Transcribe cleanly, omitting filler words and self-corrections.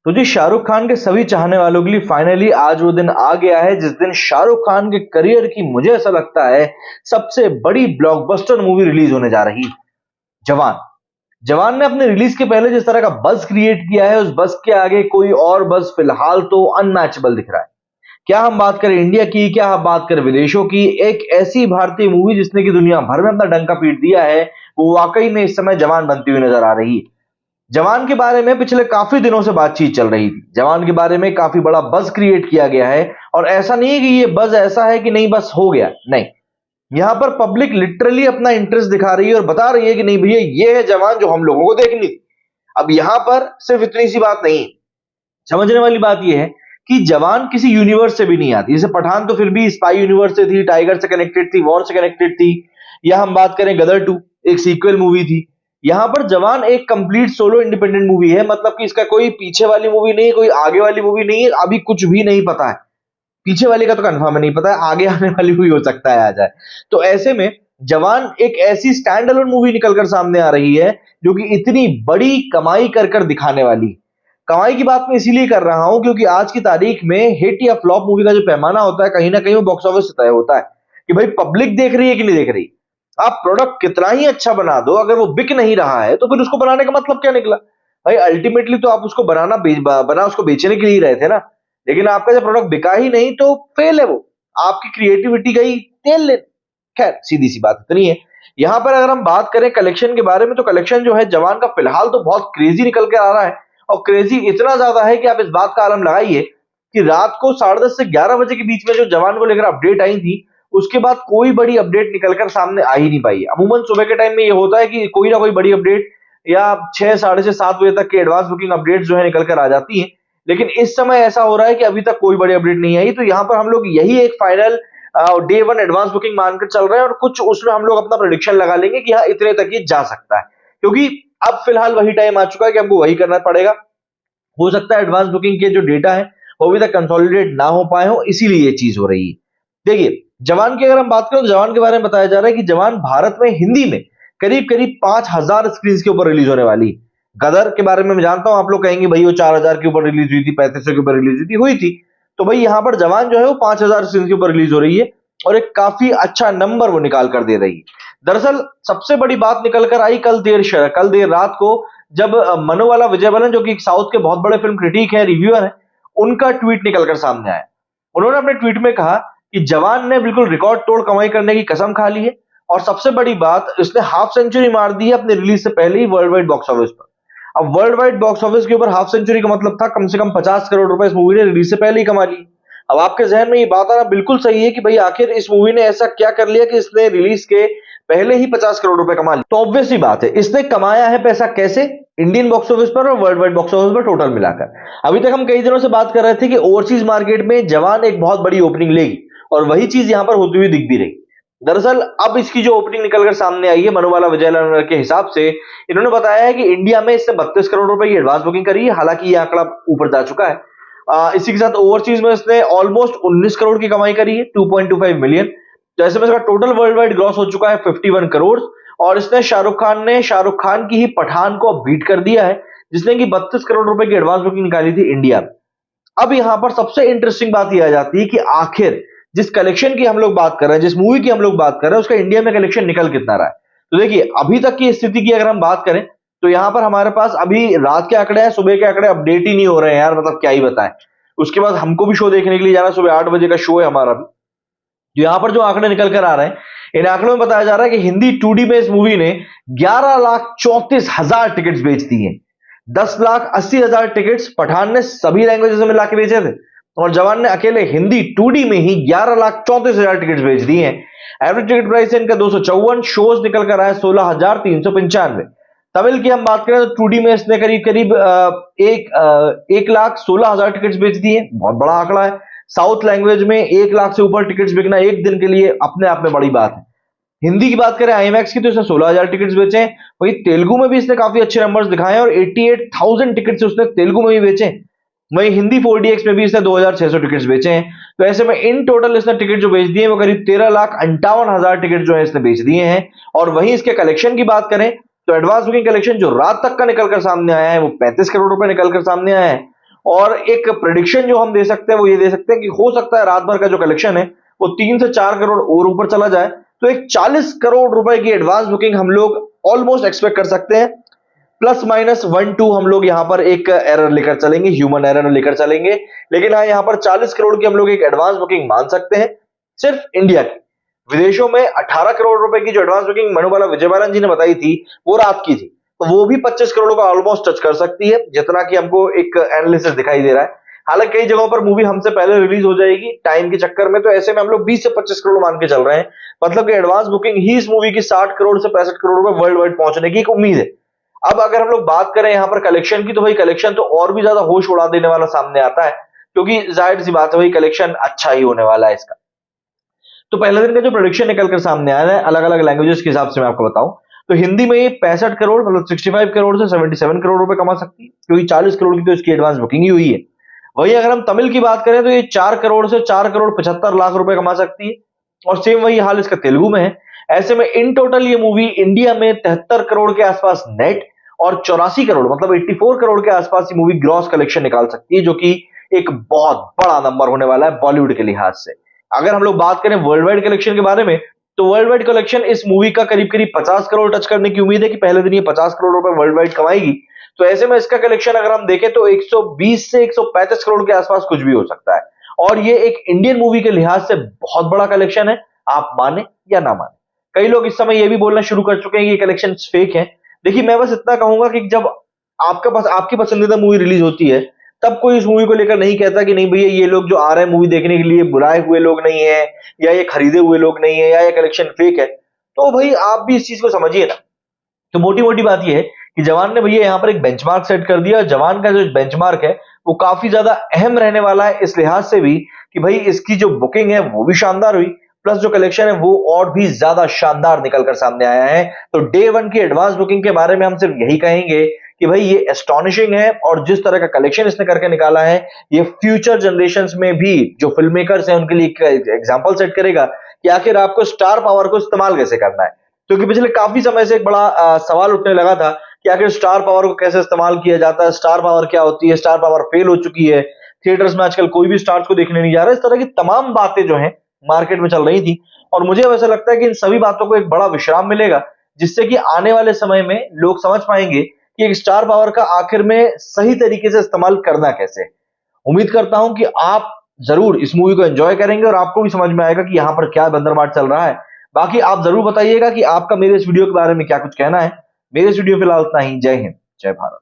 तो जी शाहरुख खान के सभी चाहने वालों के लिए फाइनली आज वो दिन आ गया है जिस दिन शाहरुख खान के करियर की मुझे ऐसा लगता है सबसे बड़ी ब्लॉकबस्टर मूवी रिलीज होने जा रही है। जवान। जवान ने अपने रिलीज के पहले जिस तरह का बज क्रिएट किया है उस बज के आगे कोई और बज फिलहाल तो अनमैचेबल दिख रहा है। क्या हम बात करें इंडिया की, क्या हम बात करें विदेशों की, एक ऐसी भारतीय मूवी जिसने की दुनिया भर में अपना डंका पीट दिया है वो वाकई में इस समय जवान बनती हुई नजर आ रही है। जवान के बारे में पिछले काफी दिनों से बातचीत चल रही थी। जवान के बारे में काफी बड़ा बज क्रिएट किया गया है और ऐसा नहीं है कि ये बज ऐसा है कि नहीं बस हो गया, नहीं। यहां पर पब्लिक लिटरली अपना इंटरेस्ट दिखा रही है और बता रही है कि नहीं भैया ये है जवान जो हम लोगों को देखनी थी। अब यहां पर सिर्फ इतनी सी बात नहीं है, समझने वाली बात यह है कि जवान किसी यूनिवर्स से भी नहीं आती। जैसे पठान तो फिर भी स्पाई यूनिवर्स से थी, टाइगर से कनेक्टेड थी, वॉर से कनेक्टेड थी, या हम बात करें गदर 2 एक सीक्वल मूवी थी। यहां पर जवान एक कंप्लीट सोलो इंडिपेंडेंट मूवी है, मतलब कि इसका कोई पीछे वाली मूवी नहीं है, कोई आगे वाली मूवी नहीं है, अभी कुछ भी नहीं पता है। पीछे वाले का तो कंफर्म नहीं पता है, आगे आने वाली भी हो सकता है आ जाए। तो ऐसे में जवान एक ऐसी स्टैंड अलोन मूवी निकलकर सामने आ रही है जो कि इतनी बड़ी कमाई कर कर दिखाने वाली। कमाई की बात मैं इसीलिए कर रहा हूं क्योंकि आज की तारीख में हिट या फ्लॉप मूवी का जो पैमाना होता है कहीं ना कहीं वो बॉक्स ऑफिस से तय होता है कि भाई पब्लिक देख रही है कि नहीं देख रही। आप प्रोडक्ट कितना ही अच्छा बना दो, अगर वो बिक नहीं रहा है तो फिर उसको बनाने का मतलब क्या निकला? भाई अल्टीमेटली तो आप उसको बना उसको बेचने के लिए ही रहे थे ना। लेकिन आपका जब प्रोडक्ट बिका ही नहीं तो फेल है वो, आपकी क्रिएटिविटी गई तेल ले। खैर सीधी सी बात इतनी है। यहां पर अगर हम बात करें कलेक्शन के बारे में तो कलेक्शन जो है जवान का फिलहाल तो बहुत क्रेजी निकल के आ रहा है। और क्रेजी इतना ज्यादा है कि आप इस बात का आलम लगाइए कि रात को 10:30 से 11 बजे के बीच में जो जवान को लेकर अपडेट आई थी उसके बाद कोई बड़ी अपडेट निकलकर सामने आ ही नहीं पाई है। अमूमन सुबह के टाइम में ये होता है कि कोई ना कोई बड़ी अपडेट या 6 साढ़े 6 7 बजे तक के एडवांस बुकिंग अपडेट जो है निकल कर आ जाती है। लेकिन इस समय ऐसा हो रहा है कि अभी तक कोई बड़ी अपडेट नहीं आई। तो यहाँ पर हम लोग यही एक final day one advance booking मानकर चल रहे हैं और कुछ उसमें हम लोग अपना प्रोडिक्शन लगा लेंगे कि हाँ इतने तक ये जा सकता है, क्योंकि अब फिलहाल वही टाइम आ चुका है कि हमको वही करना पड़ेगा। हो सकता है एडवांस बुकिंग के जो डेटा है वो अभी तक कंसोलिडेट ना हो पाए हो, इसीलिए ये चीज हो रही है। देखिए जवान की अगर हम बात करें तो जवान के बारे में बताया जा रहा है कि जवान भारत में हिंदी में करीब करीब 5,000 स्क्रीन के ऊपर रिलीज होने वाली है। गदर के बारे में मैं जानता हूं आप लोग कहेंगे भाई वो 4,000 के ऊपर रिलीज हुई थी, 3500 के ऊपर रिलीज हुई थी। तो भाई यहां पर जवान जो है वो 5,000 स्क्रीन के ऊपर रिलीज हो रही है और एक काफी अच्छा नंबर वो निकाल कर दे रही है। दरअसल सबसे बड़ी बात निकल कर आई कल देर रात को, जब मनोवाला विजय बालन जो कि साउथ के बहुत बड़े फिल्म क्रिटिक है, रिव्यूअर है, उनका ट्वीट निकलकर सामने आया। उन्होंने अपने ट्वीट में कहा कि जवान ने बिल्कुल रिकॉर्ड तोड़ कमाई करने की कसम खा ली है और सबसे बड़ी बात इसने हाफ सेंचुरी मार दी है अपने रिलीज से पहले ही वर्ल्ड वाइड बॉक्स ऑफिस पर। अब वर्ल्ड वाइड बॉक्स ऑफिस के ऊपर हाफ सेंचुरी का मतलब था कम से कम 50 करोड़ रुपए इस मूवी ने रिलीज से पहले ही कमा ली। अब आपके जहन में ये बात आना बिल्कुल सही है कि भाई आखिर इस मूवी ने ऐसा क्या कर लिया कि इसने रिलीज के पहले ही 50 करोड़ रुपए कमा लिए। तो ऑब्वियस सी बात है इसने कमाया है पैसा कैसे, इंडियन बॉक्स ऑफिस पर और वर्ल्ड वाइड बॉक्स ऑफिस पर टोटल मिलाकर। अभी तक हम कई दिनों से बात कर रहे थे कि ओवरसीज मार्केट में जवान एक बहुत बड़ी ओपनिंग लेगी और वही चीज यहां पर होती हुई दिख भी रही। दरअसल अब इसकी जो ओपनिंग निकलकर सामने आई है मनोवाला विजयलर के हिसाब से, इन्होंने बताया है कि इंडिया में इसने 32 करोड़ रुपए की एडवांस बुकिंग करी है, हालांकि ये आंकड़ा ऊपर जा चुका है। इसी के साथ ओवरसीज में इसने ऑलमोस्ट 19 करोड़ की कमाई करी है, 2.25 मिलियन। तो ऐसे में इसका टोटल वर्ल्ड वाइड ग्रॉस हो चुका है 51 करोड़। और इसने शाहरुख खान की ही पठान को बीट कर दिया है जिसने कि 32 करोड़ रुपए की एडवांस बुकिंग निकाली थी इंडिया में। अब यहां पर सबसे इंटरेस्टिंग बात यह आ जाती है कि आखिर जिस कलेक्शन की हम लोग बात कर रहे हैं, जिस मूवी की हम लोग बात कर रहे हैं, उसका इंडिया में कलेक्शन निकल कितना रहा है। तो देखिए अभी तक की स्थिति की अगर हम बात करें तो यहां पर हमारे पास अभी रात के आंकड़े हैं, सुबह के आंकड़े अपडेट ही नहीं हो रहे हैं यार, मतलब क्या ही बताएं। उसके बाद हमको भी शो देखने के लिए जाना, सुबह 8 बजे का शो है हमारा भी। तो यहां पर जो आंकड़े निकल कर आ रहे हैं इन आंकड़ों में बताया जा रहा है कि हिंदी 2D में इस मूवी ने 11,34,000 टिकट्स बेच दी हैं। 10,80,000 टिकट्स पठान ने सभी लैंग्वेजेस में लाके बेचे थे और जवान ने अकेले हिंदी 2D में ही 11,34,000 टिकट्स बेच दी हैं। एवरेज टिकट प्राइस इनका 254, शोज निकल कर आए 16,395। तमिल की हम बात करें तो 2D में इसने करीब करीब 1,16,000 टिकट्स बेच दी है, बहुत बड़ा आंकड़ा है। साउथ लैंग्वेज में 1 लाख से ऊपर टिकट्स बिकना एक दिन के लिए अपने आप में बड़ी बात है। हिंदी की बात करें आईमैक्स की तो इसने 16,000 टिकट्स बेचे हैं। वही तेलुगु में भी इसने काफी अच्छे नंबर्स दिखाए हैं और 88,000 टिकट्स उसने तेलुगु में भी बेचे। वही हिंदी 4DX में भी इसने 2,600 टिकट्स बेचे हैं। तो ऐसे में इन टोटल इसने टिकट जो बेच दिए वो करीब 13,58,000 टिकट जो है इसने बेच दिए हैं। और वहीं इसके कलेक्शन की बात करें तो एडवांस बुकिंग कलेक्शन जो रात तक का निकलकर सामने आया है वो 35 करोड़ रुपए निकलकर सामने आया है। और एक प्रेडिक्शन जो हम दे सकते हैं वो ये दे सकते हैं कि हो सकता है रात भर का जो कलेक्शन है वो 3 से 4 करोड़ और ऊपर चला जाए। तो एक 40 करोड़ रुपए की एडवांस बुकिंग हम लोग ऑलमोस्ट एक्सपेक्ट कर सकते हैं। प्लस माइनस 1-2 हम लोग यहां पर एक एरर लेकर चलेंगे, ह्यूमन एरर लेकर चलेंगे, लेकिन हाँ, यहां पर 40 करोड़ की हम लोग एक एडवांस बुकिंग मान सकते हैं सिर्फ इंडिया की। विदेशों में 18 करोड़ रुपए की जो एडवांस बुकिंग मनुबाला विजयबालन जी ने बताई थी वो रात की थी, तो वो भी 25 करोड़ का ऑलमोस्ट टच कर सकती है, जितना कि हमको एक एनालिसिस दिखाई दे रहा है। हालांकि कई जगहों पर मूवी हमसे पहले रिलीज हो जाएगी टाइम के चक्कर में, तो ऐसे में हम लोग 20 से 25 करोड़ मान के चल रहे हैं। मतलब कि एडवांस बुकिंग ही इस मूवी की 60 करोड़ से 65 करोड़ रुपए वर्ल्ड वाइड पहुंचने की एक उम्मीद है। अब अगर हम लोग बात करें यहां पर कलेक्शन की, तो भाई कलेक्शन तो और भी ज्यादा होश उड़ा देने वाला सामने आता है, क्योंकि जाहिर सी बात है भाई कलेक्शन अच्छा ही होने वाला है इसका। तो पहले दिन का जो प्रोडिक्शन निकलकर सामने आया है अलग अलग लैंग्वेजेस के हिसाब से मैं आपको बताऊं, तो हिंदी में ये 65 करोड़ मतलब 65 करोड़ से 77 करोड़ रुपए कमा सकती है, क्योंकि 40 करोड़ की तो इसकी एडवांस बुकिंग ही हुई है। वहीं अगर हम तमिल की बात करें तो ये 4 करोड़ से 4 करोड़ 75 लाख रुपए कमा सकती है, और सेम वही हाल इसका तेलुगु में है। ऐसे में इन टोटल ये मूवी इंडिया में 73 करोड़ के आसपास नेट और 84 करोड़ मतलब 84 करोड़ के आसपास ये मूवी ग्रॉस कलेक्शन निकाल सकती है, जो कि एक बहुत बड़ा नंबर होने वाला है बॉलीवुड के लिहाज से। अगर हम लोग बात करें वर्ल्ड वाइड कलेक्शन के बारे में, तो वर्ल्ड वाइड कलेक्शन इस मूवी का करीब करीब 50 करोड़ टच करने की उम्मीद है कि पहले दिन ये 50 करोड़ रुपए वर्ल्ड वाइड कमाएगी। तो ऐसे में इसका कलेक्शन अगर हम देखें तो 120 से 135 करोड़ के आसपास कुछ भी हो सकता है, और ये एक इंडियन मूवी के लिहाज से बहुत बड़ा कलेक्शन है, आप माने या ना माने। कई लोग इस समय ये भी बोलना शुरू कर चुके हैं कि ये कलेक्शन फेक है। देखिए, मैं बस इतना कहूंगा कि जब आपका पास आपकी पसंदीदा मूवी रिलीज होती है, तब कोई इस मूवी को लेकर नहीं कहता कि नहीं भैया ये लोग जो आ रहे हैं मूवी देखने के लिए बुलाए हुए लोग नहीं है, या ये खरीदे हुए लोग नहीं है, या ये कलेक्शन फेक है। तो भाई आप भी इस चीज को समझिए ना। तो मोटी मोटी बात ये है कि जवान ने भैया यहाँ पर एक बेंचमार्क सेट कर दिया। जवान का जो बेंचमार्क है वो काफी ज्यादा अहम रहने वाला है इस लिहाज से भी कि भाई इसकी जो बुकिंग है वो भी शानदार हुई, प्लस जो कलेक्शन है वो और भी ज्यादा शानदार निकलकर सामने आया है। तो डे वन की एडवांस बुकिंग के बारे में हम सिर्फ यही कहेंगे कि भाई ये एस्टॉनिशिंग है, और जिस तरह का कलेक्शन इसने करके निकाला है ये फ्यूचर जनरेशंस में भी जो फिल्म मेकर्स हैं उनके लिए एक एग्जाम्पल सेट करेगा कि आखिर आपको स्टार पावर को इस्तेमाल कैसे करना है। क्योंकि पिछले काफी समय से एक बड़ा सवाल उठने लगा था कि आखिर स्टार पावर को कैसे इस्तेमाल किया जाता है, स्टार पावर क्या होती है, स्टार पावर फेल हो चुकी है, थिएटर्स में आजकल कोई भी स्टार्स को देखने नहीं जा रहा। इस तरह की तमाम बातें जो हैं मार्केट में चल रही थी, और मुझे अब ऐसा लगता है कि इन सभी बातों को एक बड़ा विश्राम मिलेगा, जिससे कि आने वाले समय में लोग समझ पाएंगे कि एक स्टार पावर का आखिर में सही तरीके से इस्तेमाल करना कैसे है। उम्मीद करता हूं कि आप जरूर इस मूवी को एंजॉय करेंगे और आपको भी समझ में आएगा कि यहां पर क्या बंदरबाट चल रहा है। बाकी आप जरूर बताइएगा कि आपका मेरे इस वीडियो के बारे में क्या कुछ कहना है। मेरे इस वीडियो फिलहाल इतना ही। जय हिंद, जय भारत।